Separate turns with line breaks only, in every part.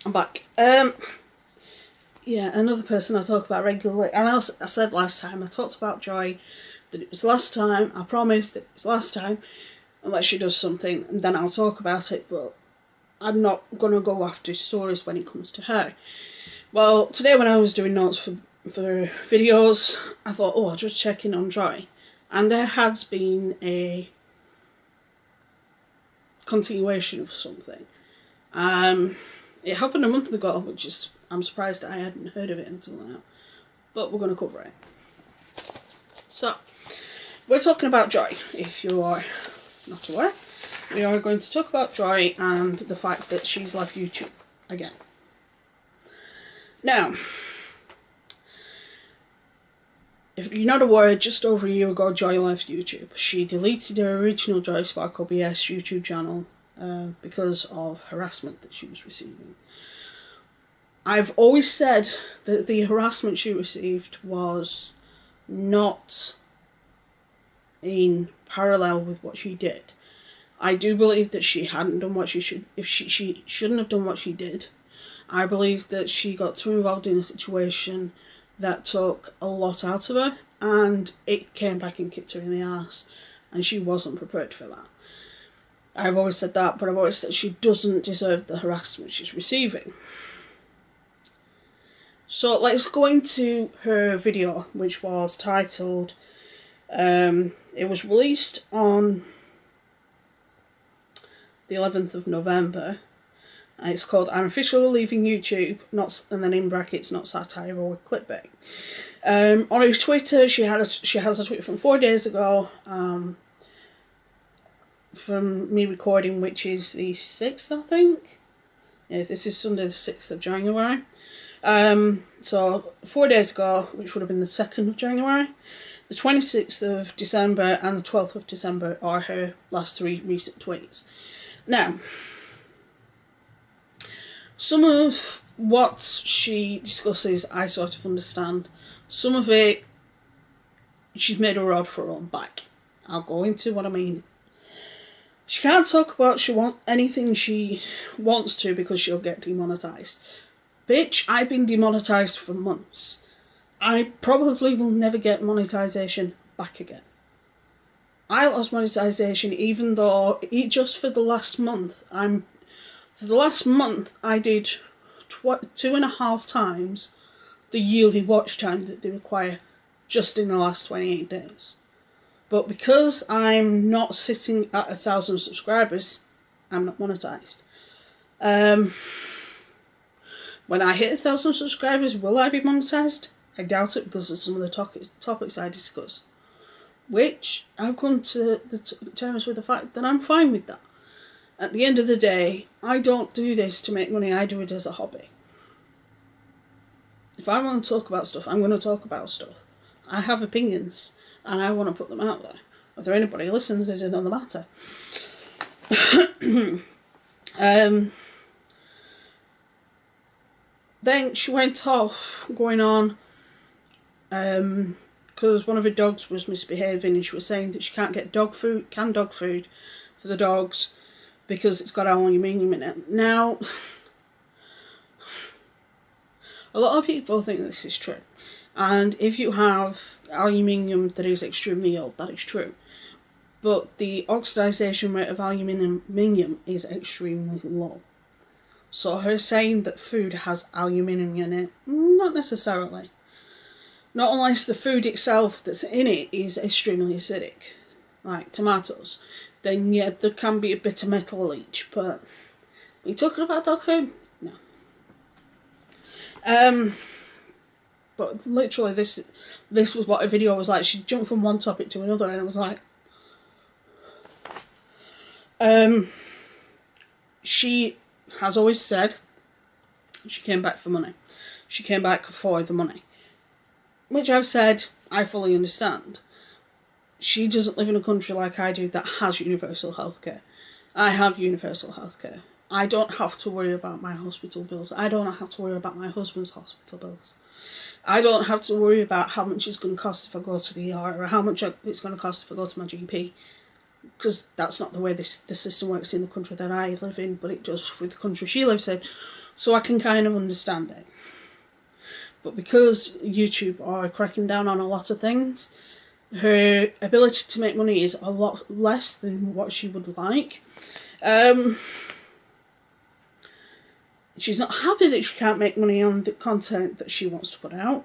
I'm back. Yeah, another person I talk about regularly. And I said last time, I talked about Joy, that it was last time. I promised that it was last time, unless she does something, and then I'll talk about it. But I'm not gonna go after stories when it comes to her. Well, today when I was doing notes for videos, I thought, oh, I'll just check in on Joy, and there has been a continuation of something. It happened a month ago, which is, I'm surprised I hadn't heard of it until now. But we're going to cover it. So, we're talking about Joy, if you are not aware. We are going to talk about Joy and the fact that she's left YouTube again. Now, if you're not aware, just over a year ago, Joy left YouTube. She deleted her original Joy Sparkle BS YouTube channel because of harassment that she was receiving. I've always said that the harassment she received was not in parallel with what she did. I do believe that she hadn't done what she should. If she shouldn't have done what she did. I believe that she got too involved in a situation that took a lot out of her, and it came back and kicked her in the arse, and she wasn't prepared for that. I've always said that, but I've always said she doesn't deserve the harassment she's receiving. So let's go into her video, which was titled, it was released on the 11th of November, and it's called I'm Officially Leaving YouTube, not, and then in brackets, not satire or clickbait. On her Twitter, she has a tweet from 4 days ago, from me recording, which is the 6th, I think. Yeah, this is Sunday the 6th of January. So 4 days ago, which would have been the 2nd of January, the 26th of December and the 12th of December are her last three recent tweets. Now, some of what she discusses I sort of understand. Some of it, she's made a rod for her own back. I'll go into what I mean. She can't talk about anything she wants to because she'll get demonetised. Bitch, I've been demonetised for months. I probably will never get monetization back again. I lost monetization even though just for the last month, I did 2.5 times the yearly watch time that they require just in the last 28 days. But because I'm not sitting at 1,000 subscribers, I'm not monetized. When I hit 1,000 subscribers, will I be monetized? I doubt it because of some of the topics I discuss. Which I've come to the terms with the fact that I'm fine with that. At the end of the day, I don't do this to make money, I do it as a hobby. If I want to talk about stuff, I'm going to talk about stuff. I have opinions, and I want to put them out there. Whether anybody listens is another matter. Then she went off, going on, because one of her dogs was misbehaving, and she was saying that she can't get canned dog food for the dogs because it's got aluminium in it. Now, a lot of people think this is true, and if you have aluminium that is extremely old, that is true. But the oxidization rate of aluminium is extremely low. So her saying that food has aluminium in it, not necessarily. Not unless the food itself that's in it is extremely acidic, like tomatoes. Then yeah, there can be a bit of metal leach, but are you talking about dog food? No. But literally this was what a video was like. She jumped from one topic to another, and it was like, she has always said she came back for money. She came back for the money. Which I've said, I fully understand. She doesn't live in a country like I do that has universal healthcare. I have universal healthcare. I don't have to worry about my hospital bills. I don't have to worry about my husband's hospital bills. I don't have to worry about how much it's going to cost if I go to the ER or how much it's going to cost if I go to my GP. Because that's not the way the system works in the country that I live in, but it does with the country she lives in. So I can kind of understand it. But because YouTube are cracking down on a lot of things, her ability to make money is a lot less than what she would like. She's not happy that she can't make money on the content that she wants to put out.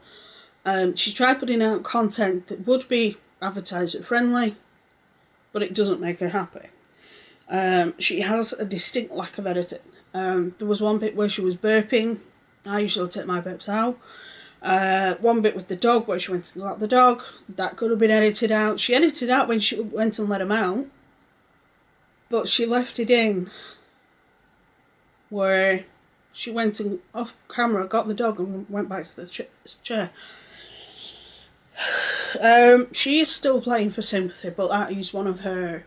She tried putting out content that would be advertiser friendly, but it doesn't make her happy. She has a distinct lack of editing. There was one bit where she was burping. I usually take my burps out. One bit with the dog where she went and got the dog. That could have been edited out. She edited out when she went and let him out. But she left it in where she went and off camera, got the dog and went back to the chair. She is still playing for sympathy, but that is one of her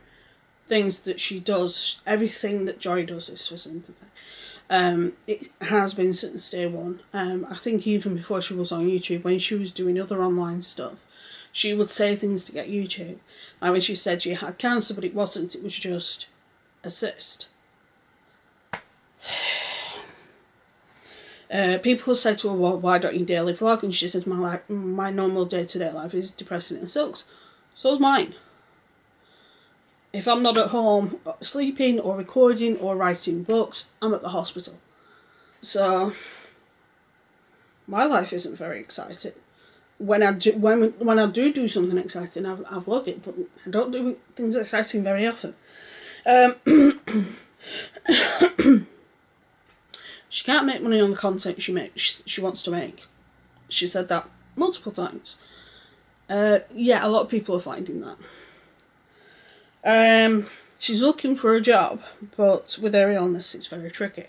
things that she does. Everything that Joy does is for sympathy. It has been since day one. I think even before she was on YouTube, when she was doing other online stuff, she would say things to get YouTube. Like when she said she had cancer, but it wasn't, it was just a cyst. People say to her, well, why don't you daily vlog? And she says, my normal day-to-day life is depressing and sucks. So's mine. If I'm not at home sleeping or recording or writing books, I'm at the hospital. So my life isn't very exciting. When I do something exciting, I vlog it, but I don't do things exciting very often. She can't make money on the content she wants to make. She said that multiple times. Yeah, a lot of people are finding that. She's looking for a job, but with her illness it's very tricky.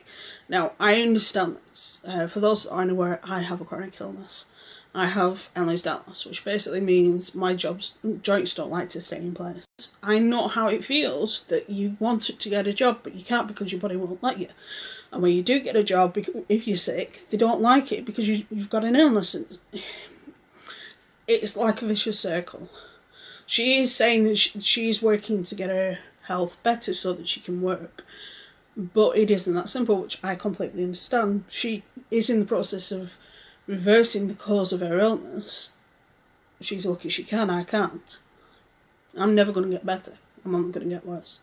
Now, I understand this. For those that aren't aware, I have a chronic illness. I have Ehlers-Danlos, which basically means my joints don't like to stay in place. I know how it feels that you wanted to get a job, but you can't because your body won't let you. And when you do get a job, if you're sick, they don't like it because you've got an illness. It's like a vicious circle. She is saying that she's working to get her health better so that she can work. But it isn't that simple, which I completely understand. She is in the process of reversing the cause of her illness. She's lucky she can, I can't. I'm never going to get better. I'm only going to get worse.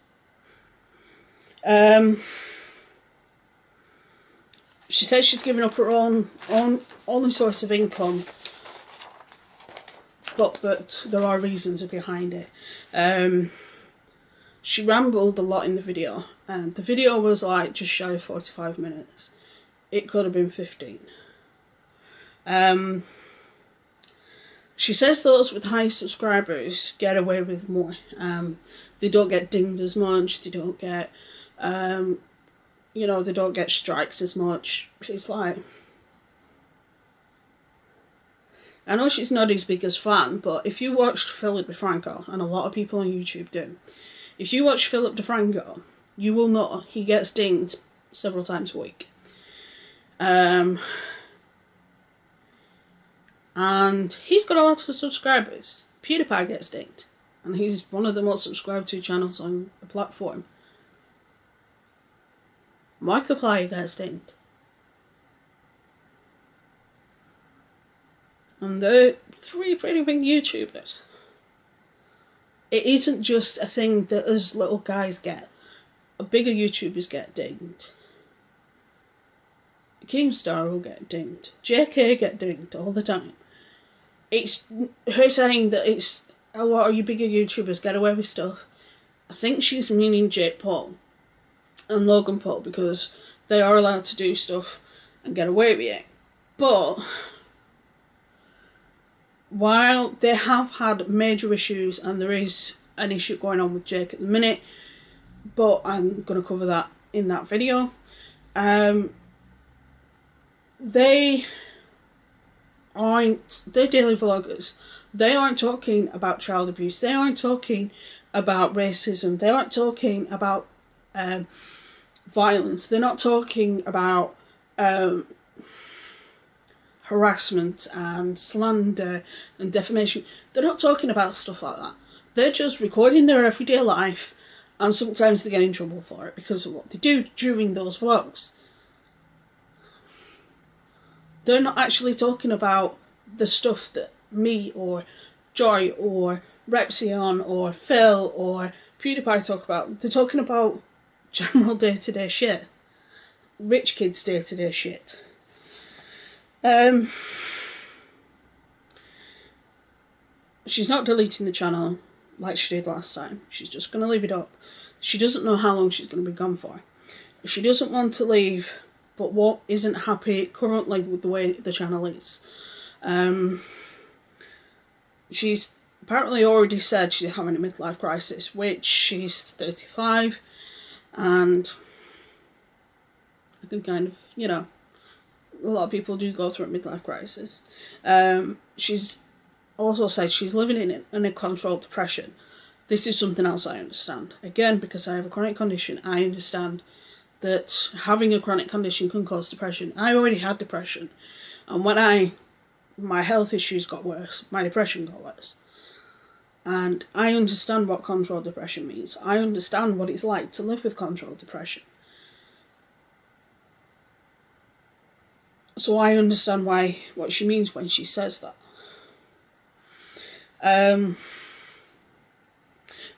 She says she's given up her only source of income, but that there are reasons behind it. She rambled a lot in the video, and the video was like just shy of 45 minutes. It could have been 15. She says those with high subscribers get away with more. They don't get dinged as much, they don't get, they don't get strikes as much. It's like, I know she's not his biggest fan, but if you watched Philip DeFranco, and a lot of people on YouTube do, if you watch Philip DeFranco, you will know he gets dinged several times a week. And he's got a lot of subscribers. PewDiePie gets dinged, and he's one of the most subscribed to channels on the platform. Markiplier gets dinged. And they're three pretty big YouTubers. It isn't just a thing that us little guys get. Bigger YouTubers get dinged. Keemstar will get dinged. JK get dinged all the time. It's her saying that it's a lot of you bigger YouTubers get away with stuff. I think she's meaning Jake Paul and Logan Paul, because they are allowed to do stuff and get away with it. But while they have had major issues, and there is an issue going on with Jake at the minute, but I'm going to cover that in that video, they're daily vloggers. They aren't talking about child abuse, they aren't talking about racism, they aren't talking about violence, they're not talking about harassment and slander and defamation. They're not talking about stuff like that. They're just recording their everyday life, and sometimes they get in trouble for it because of what they do during those vlogs. They're not actually talking about the stuff that me or Joy or Repsion or Phil or PewDiePie talk about. They're talking about general day-to-day shit. Rich kids' day-to-day shit. She's not deleting the channel like she did last time. She's just going to leave it up. She doesn't know how long she's going to be gone for. She doesn't want to leave, but what isn't happy currently with the way the channel is. She's apparently already said she's having a midlife crisis, which she's 35, and I can kind of, you know, a lot of people do go through a midlife crisis. She's also said she's living in a controlled depression. This is something else I understand. Again, because I have a chronic condition, I understand that having a chronic condition can cause depression. I already had depression, and when my health issues got worse, my depression got worse. And I understand what controlled depression means. I understand what it's like to live with controlled depression. So I understand what she means when she says that.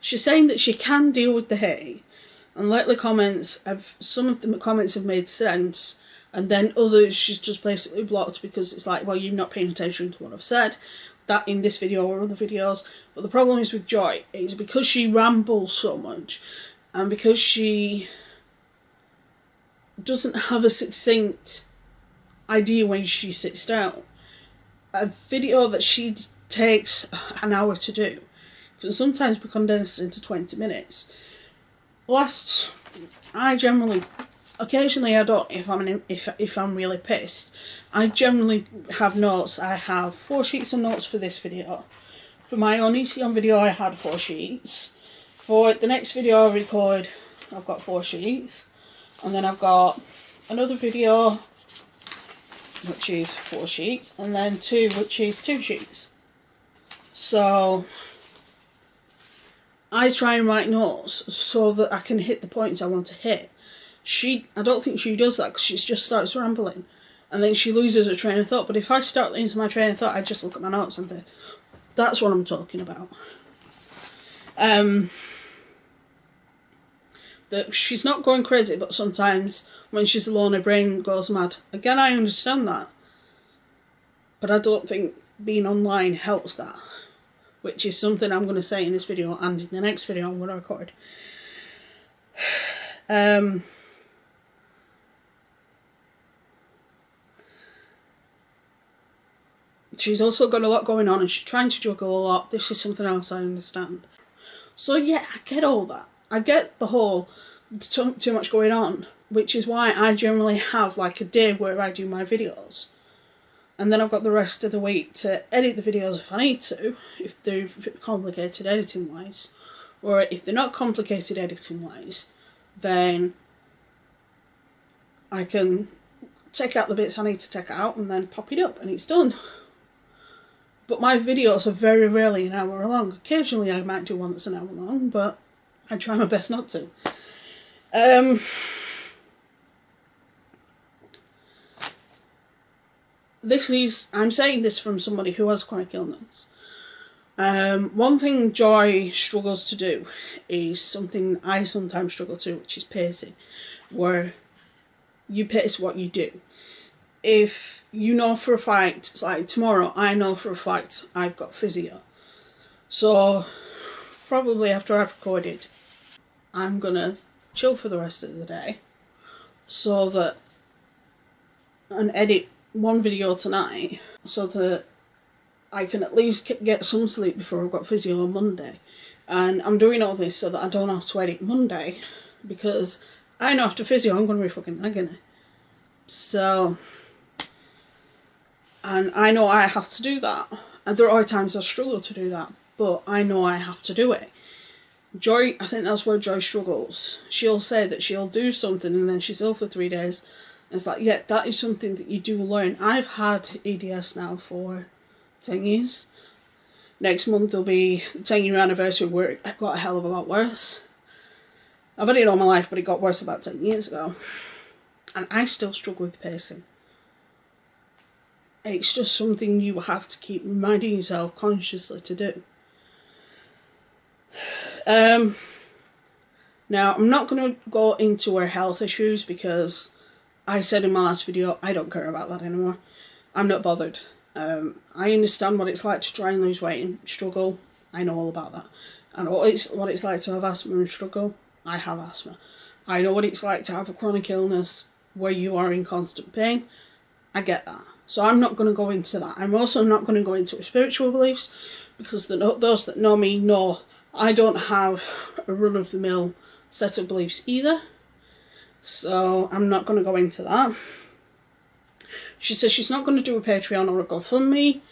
She's saying that she can deal with the hate, and lately some of the comments have made sense, and then others she's just basically blocked because it's like, well, you're not paying attention to what I've said, that in this video or other videos. But the problem is with Joy, is because she rambles so much, and because she doesn't have a succinct idea when she sits down. A video that she takes an hour to do can sometimes be condensed into 20 minutes. Occasionally I don't, if I'm really pissed, I generally have notes. I have 4 sheets of notes for this video. For my Onision video I had 4 sheets. For the next video I record I've got 4 sheets. And then I've got another video which is 4 sheets, and then 2 which is 2 sheets. So I try and write notes so that I can hit the points I want to hit. I don't think she does that, because she just starts rambling and then she loses her train of thought. But if I start losing my train of thought, I just look at my notes and think, that's what I'm talking about. That she's not going crazy, but sometimes when she's alone her brain goes mad. Again, I understand that, but I don't think being online helps that, which is something I'm going to say in this video and in the next video I'm going to record. She's also got a lot going on and she's trying to juggle a lot. This is something else I understand. So yeah, I get all that. I get the whole too much going on, which is why I generally have like a day where I do my videos. And then I've got the rest of the week to edit the videos if I need to, if they're complicated editing wise. Or if they're not complicated editing wise, then I can take out the bits I need to take out and then pop it up and it's done. But my videos are very rarely an hour long. Occasionally I might do one that's an hour long, but I try my best not to. I'm saying this from somebody who has chronic illness. One thing Joy struggles to do is something I sometimes struggle to, which is pacing, where you pace what you do. If you know for a fact, it's like tomorrow, I know for a fact I've got physio. So probably after I've recorded, I'm gonna chill for the rest of the day so that, and edit one video tonight so that I can at least get some sleep before I've got physio on Monday. And I'm doing all this so that I don't have to edit Monday, because I know after physio I'm going to be fucking agony. So, and I know I have to do that. And there are times I struggle to do that, but I know I have to do it. Joy, I think that's where Joy struggles. She'll say that she'll do something and then she's ill for 3 days. And it's like, yeah, that is something that you do learn. I've had EDS now for 10 years. Next month will be the 10-year anniversary where it got a hell of a lot worse. I've had it all my life, but it got worse about 10 years ago. And I still struggle with pacing. It's just something you have to keep reminding yourself consciously to do. Now, I'm not going to go into her health issues because I said in my last video, I don't care about that anymore. I'm not bothered. I understand what it's like to try and lose weight and struggle. I know all about that. I know what it's like to have asthma and struggle. I have asthma. I know what it's like to have a chronic illness where you are in constant pain. I get that. So I'm not going to go into that. I'm also not going to go into her spiritual beliefs because those that know me know I don't have a run-of-the-mill set of beliefs either. So I'm not going to go into that. She says she's not going to do a Patreon or a GoFundMe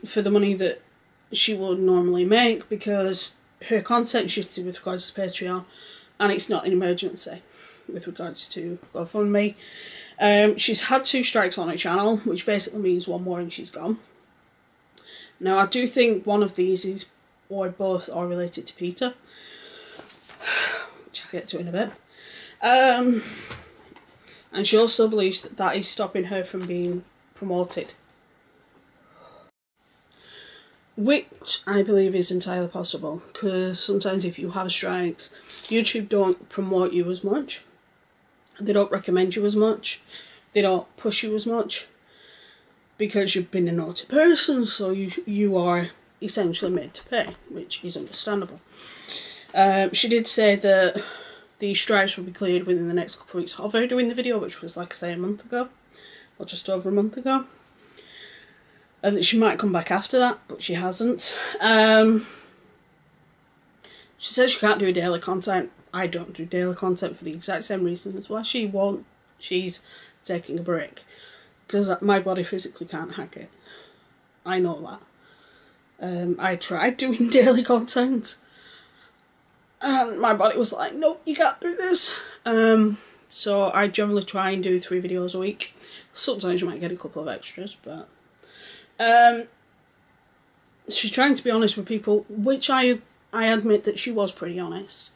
for the money that she would normally make because her content shifted with regards to Patreon and it's not an emergency with regards to GoFundMe. She's had 2 strikes on her channel, which basically means one more and she's gone. Now, I do think one of these is, or both, are related to Peter, which I'll get to in a bit. And she also believes that that is stopping her from being promoted, which I believe is entirely possible, because sometimes if you have strikes, YouTube don't promote you as much. They don't recommend you as much. They don't push you as much because you've been a naughty person, so you are essentially made to pay, which is understandable. She did say that the strikes will be cleared within the next couple of weeks of her doing the video, which was, like I say, a month ago, or just over a month ago. And that she might come back after that, but she hasn't. She says she can't do daily content. I don't do daily content for the exact same reason as why she won't. She's taking a break. Because my body physically can't hack it. I know that. I tried doing daily content. And my body was like, nope, you can't do this. So I generally try and do 3 videos a week. Sometimes you might get a couple of extras, but... she's trying to be honest with people, which I admit that she was pretty honest.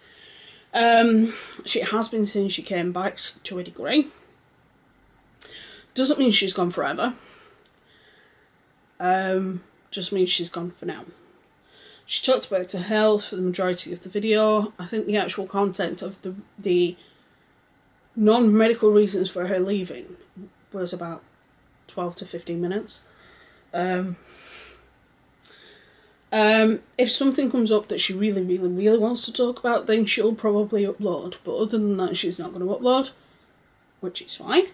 She has been since she came back to a degree. Doesn't mean she's gone forever. Just means she's gone for now. She talked about her health for the majority of the video. I think the actual content of the non-medical reasons for her leaving was about 12 to 15 minutes. If something comes up that she really, really, really wants to talk about, then she'll probably upload. But other than that, she's not going to upload, which is fine.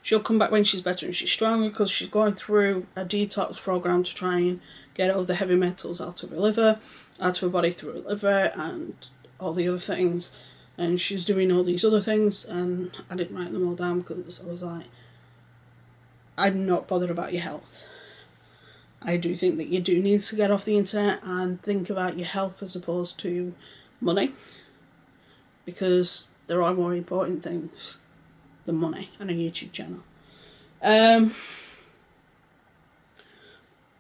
She'll come back when she's better and she's stronger, because she's going through a detox program to try and get all the heavy metals out of her liver, out of her body through her liver, and all the other things. And she's doing all these other things, and I didn't write them all down because I was like, I'm not bothered about your health. I do think that you do need to get off the internet and think about your health as opposed to money, because there are more important things than money and a YouTube channel.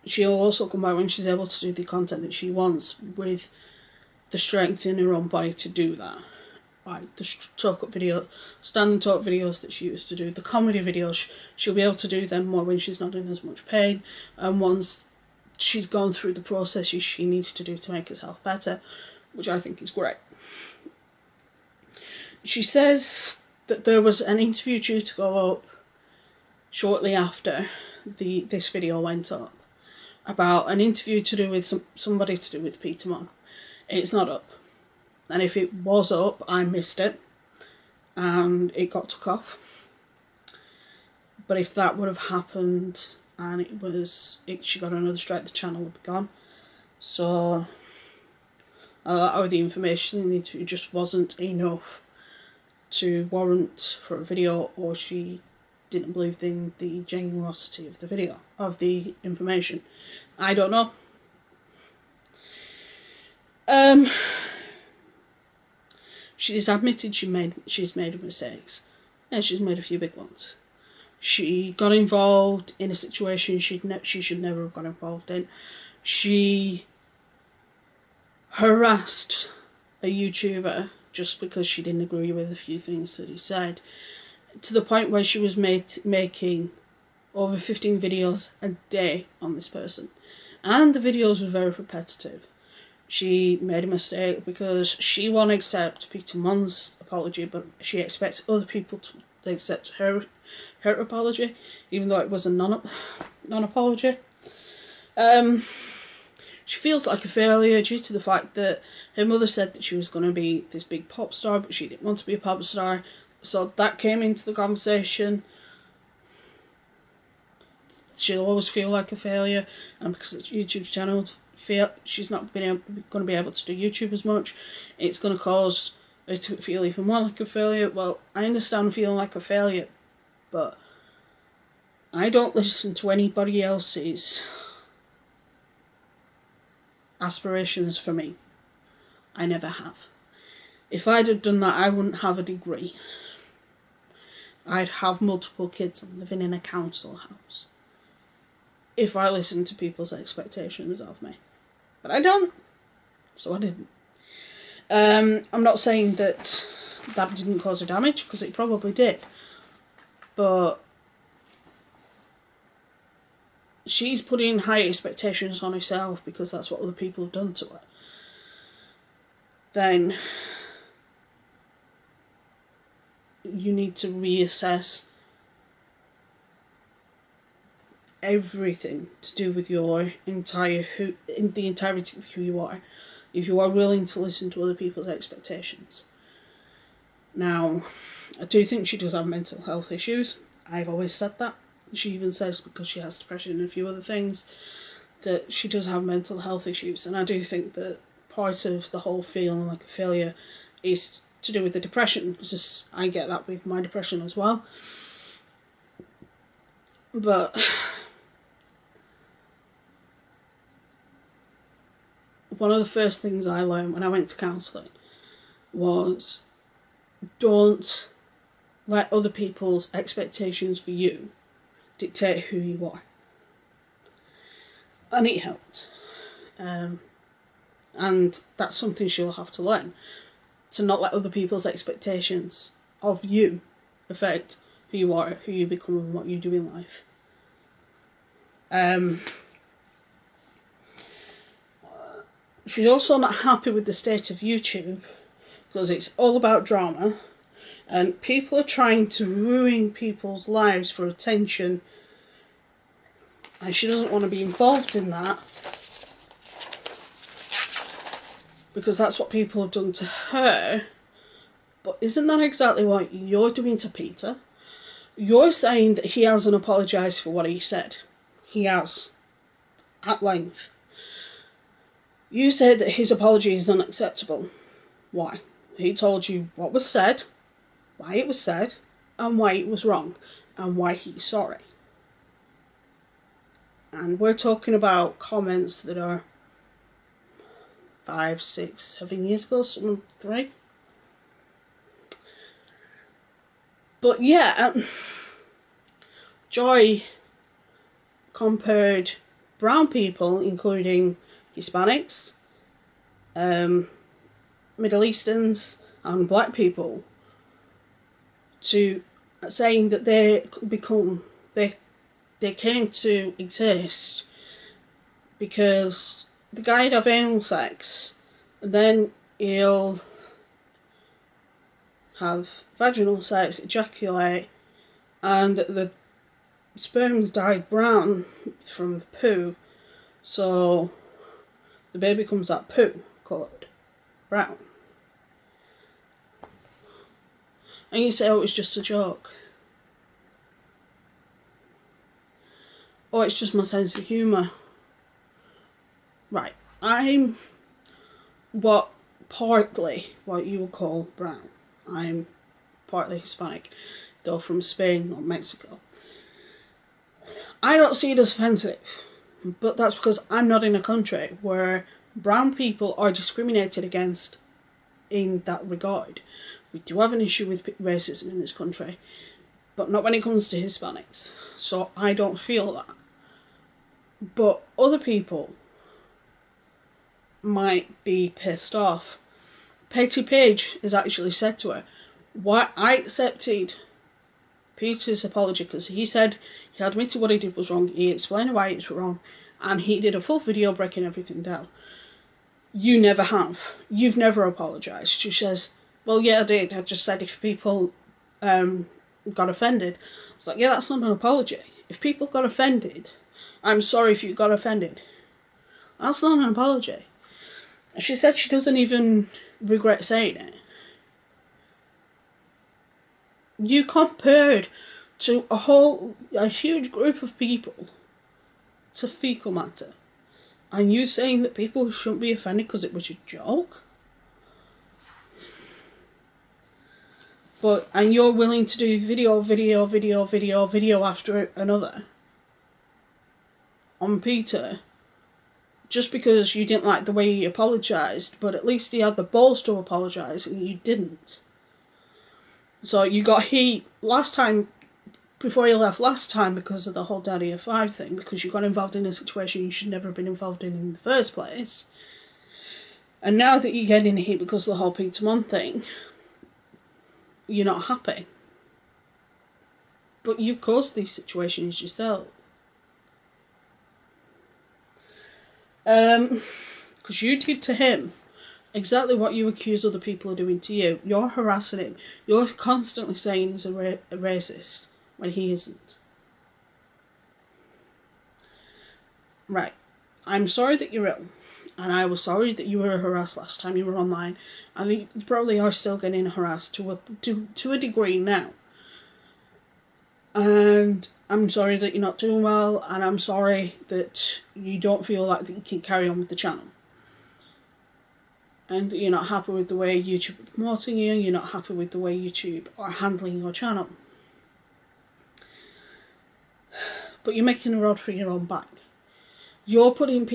She'll also come back when she's able to do the content that she wants, with the strength in her own body to do that. Like the talk-up video, stand and talk videos that she used to do, the comedy videos, she'll be able to do them more when she's not in as much pain, and once she's gone through the processes she needs to do to make herself better, which I think is great. She says that there was an interview due to go up shortly after this video went up, about an interview to do with somebody to do with Peter Monn. It's not up. And if it was up, I missed it, and it got took off. But if that would have happened, and she got another strike, the channel would be gone. So, the information in the interview just wasn't enough to warrant for a video, or she didn't believe in the genuinity of the video, of the information. I don't know. She's admitted she's made mistakes. Yeah, she's made a few big ones. She got involved in a situation she should never have got involved in. She harassed a YouTuber just because she didn't agree with a few things that he said. to the point where she was making over 15 videos a day on this person. And the videos were very repetitive. She made a mistake because she won't accept Peter Munn's apology, but she expects other people to accept her apology, even though it was a non-apology. She feels like a failure due to the fact that her mother said that she was going to be this big pop star, but she didn't want to be a pop star, so that came into the conversation. She'll always feel like a failure, and because it's YouTube channel, she's not going to be able to do YouTube as much. It's going to cause her to feel even more like a failure. Well, I understand feeling like a failure, but I don't listen to anybody else's aspirations for me. I never have. If I'd have done that, I wouldn't have a degree. I'd have multiple kids and living in a council house if I listened to people's expectations of me. But I don't, so I didn't. I'm not saying that didn't cause her damage, because it probably did. But she's putting high expectations on herself because that's what other people have done to her. Then you need to reassess everything to do with your the entirety of who you are, if you are willing to listen to other people's expectations. Now, I do think she does have mental health issues. I've always said that. She even says, because she has depression and a few other things, that she does have mental health issues. And I do think that part of the whole feeling like a failure is to do with the depression, because I get that with my depression as well. But one of the first things I learned when I went to counselling was, don't let other people's expectations for you dictate who you are. And it helped. And that's something she'll have to learn, to not let other people's expectations of you affect who you are, who you become, and what you do in life. She's also not happy with the state of YouTube, because it's all about drama, and people are trying to ruin people's lives for attention, and she doesn't want to be involved in that, because that's what people have done to her. But isn't that exactly what you're doing to Peter? You're saying that he hasn't apologised for what he said. He has, at length. You said that his apology is unacceptable. Why? He told you what was said, why it was said, and why it was wrong, and why he's sorry. And we're talking about comments that are 5, 6, 7 years ago, some 3. But yeah, Joy compared brown people, including Hispanics, Middle Easterns and black people, to saying that they came to exist because the guy'd have anal sex, and then he'll have vaginal sex, ejaculate, and the sperm's dyed brown from the poo, so the baby comes out poo coloured brown. And you say, oh, it's just a joke. Oh, it's just my sense of humour. Right, I'm partly what you would call brown. I'm partly Hispanic, though from Spain or Mexico. I don't see it as offensive, but that's because I'm not in a country where brown people are discriminated against in that regard. We do have an issue with racism in this country, but not when it comes to Hispanics. So I don't feel that. But other people might be pissed off. Petty Page has actually said to her, "Why I accepted Peter's apology, because he said he admitted what he did was wrong, he explained why it was wrong, and he did a full video breaking everything down. You never have. You've never apologised. She says, well, yeah, I did. I just said if people got offended. It's like, yeah, that's not an apology. If people got offended, I'm sorry if you got offended. That's not an apology. She said she doesn't even regret saying it. You compared to a huge group of people to fecal matter, and you saying that people shouldn't be offended because it was a joke? And you're willing to do video after another on Peter, just because you didn't like the way he apologised, but at least he had the balls to apologise and you didn't. So you got heat last time, before you left last time, because of the whole Daddy F5 thing, because you got involved in a situation you should never have been involved in the first place. And now that you're getting heat because of the whole Peter Monn thing, you're not happy. But you caused these situations yourself. Because you did to him exactly what you accuse other people of doing to you. You're harassing him. You're constantly saying he's a racist when he isn't. Right. I'm sorry that you're ill. And I was sorry that you were harassed last time you were online. I think you probably are still getting harassed to a degree now. And I'm sorry that you're not doing well, and I'm sorry that you don't feel like that you can carry on with the channel. And you're not happy with the way YouTube are promoting you, you're not happy with the way YouTube are handling your channel. But you're making a rod for your own back. You're putting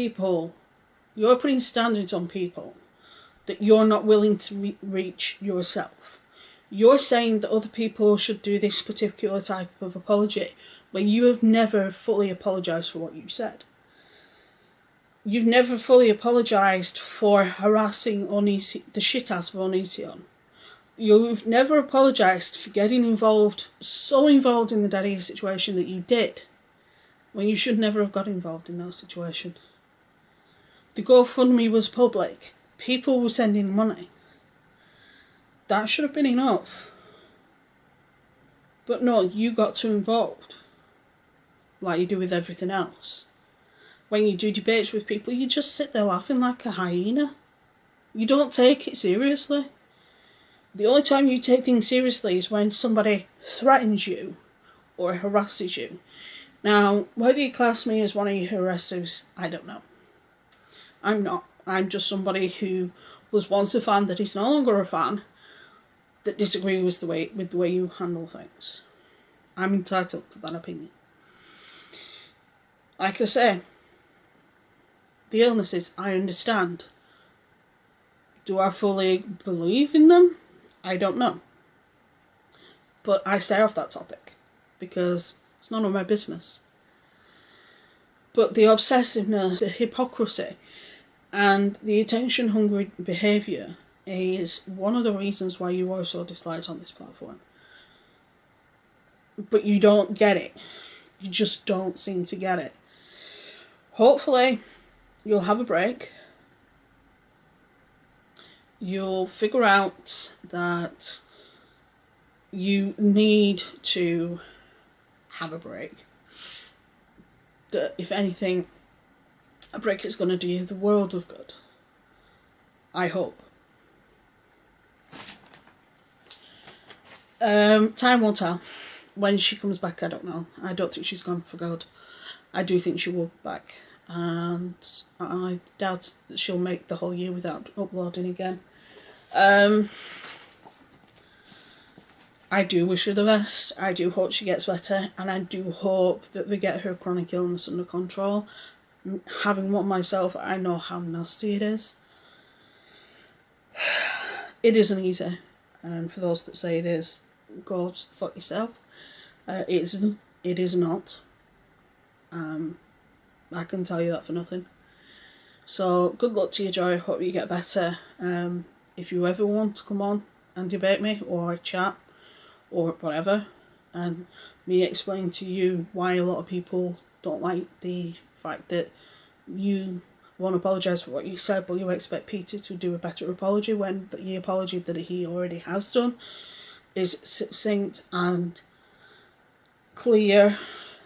standards on people that you're not willing to reach yourself. You're saying that other people should do this particular type of apology when you have never fully apologised for what you said. You've never fully apologised for harassing the shit out of Onision. You've never apologised for getting so involved in the Daddy situation that you did, when you should never have got involved in that situation. The GoFundMe was public. People were sending money. That should have been enough. But no, you got too involved. Like you do with everything else. When you do debates with people, you just sit there laughing like a hyena. You don't take it seriously. The only time you take things seriously is when somebody threatens you or harasses you. Now, whether you class me as one of your harassers, I don't know. I'm not. I'm just somebody who was once a fan that is no longer a fan, that disagree with the way you handle things. I'm entitled to that opinion. Like I say, the illnesses, I understand. Do I fully believe in them? I don't know. But I stay off that topic because it's none of my business. But the obsessiveness, the hypocrisy, and the attention-hungry behaviour is one of the reasons why you are so disliked on this platform. But you don't get it. You just don't seem to get it. Hopefully, you'll have a break. You'll figure out that you need to have a break. That, if anything, a break is going to do you the world of good. I hope. Time will tell. When she comes back, I don't know. I don't think she's gone for good. I do think she will be back. And I doubt that she'll make the whole year without uploading again. I do wish her the best. I do hope she gets better. And I do hope that they get her chronic illness under control. Having one myself, I know how nasty it is. It isn't easy. And for those that say it is, go fuck yourself. It is not. I can tell you that for nothing. So, good luck to you, Joy. Hope you get better. If you ever want to come on and debate me, or chat, or whatever, and me explain to you why a lot of people don't like the fact that you won't apologise for what you said, but you expect Peter to do a better apology, when the apology that he already has done is succinct and clear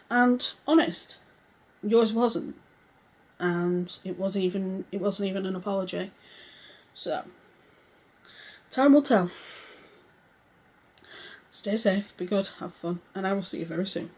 and honest. Yours wasn't, and it wasn't even an apology. So time will tell. Stay safe, be good, have fun, and I will see you very soon.